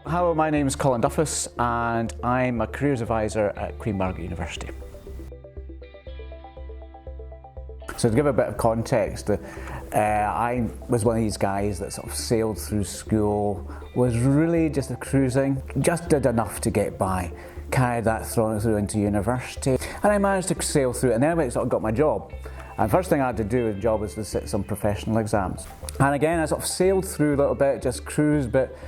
Hello, my name is Colin and I'm a careers advisor at Queen Margaret University. So to give a bit of context, I was one of these guys that sort of sailed through school, was really just cruising, just did enough to get by, carried that through into university, and I managed to sail through it, and then I sort of got my job. And first thing I had to do with the job was to sit some professional exams. And again, I sort of sailed through a little bit, just cruised, but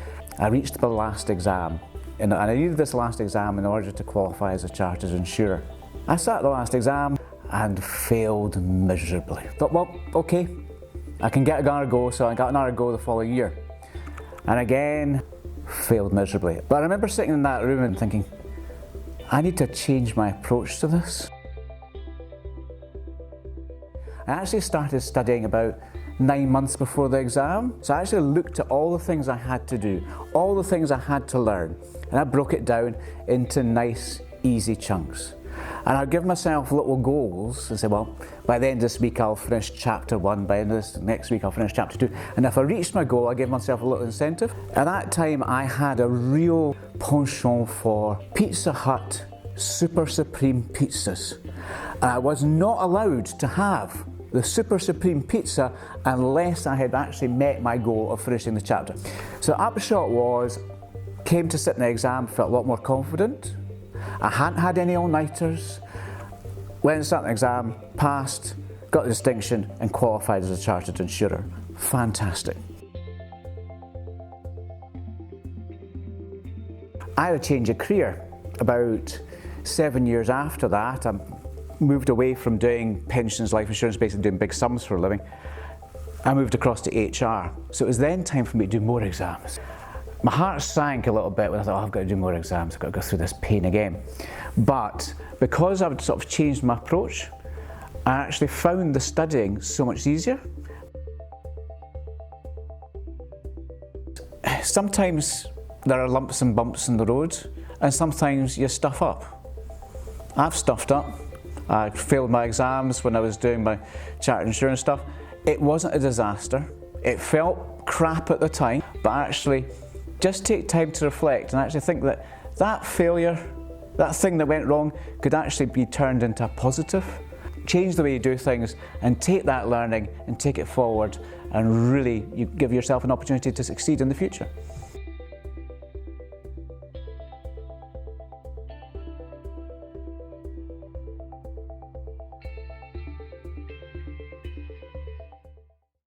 I reached the last exam. And I needed this last exam in order to qualify as a chartered insurer. I sat the last exam and failed miserably. Thought, well, okay, I can get another go, so I got another go the following year. And again, failed miserably. But I remember sitting in that room and thinking, I need to change my approach to this. I actually started studying about 9 months before the exam. So I actually looked at all the things I had to do, all the things I had to learn, and I broke it down into nice, easy chunks. And I'd give myself little goals and say, well, by the end of this week I'll finish chapter 1, by the end of this next week I'll finish chapter 2. And if I reached my goal, I gave myself a little incentive. At that time I had a real penchant for Pizza Hut Super Supreme pizzas. I was not allowed to have the Super Supreme pizza unless I had actually met my goal of finishing the chapter. So the upshot was, came to sit in the exam, felt a lot more confident. I hadn't had any all-nighters, went and sat in the exam, passed, got the distinction and qualified as a chartered insurer. Fantastic. I had a change of career. About 7 years after that, I moved away from doing pensions, life insurance, basically doing big sums for a living. I moved across to HR. So it was then time for me to do more exams. My heart sank a little bit when I thought, oh, I've got to do more exams, I've got to go through this pain again. But because I've sort of changed my approach, I actually found the studying so much easier. Sometimes there are lumps and bumps in the road, and sometimes you stuff up. I've stuffed up. I failed my exams when I was doing my chartered insurance stuff. It wasn't a disaster. It felt crap at the time, but actually just take time to reflect and actually think that that failure, that thing that went wrong, could actually be turned into a positive. Change the way you do things and take that learning and take it forward, and really you give yourself an opportunity to succeed in the future.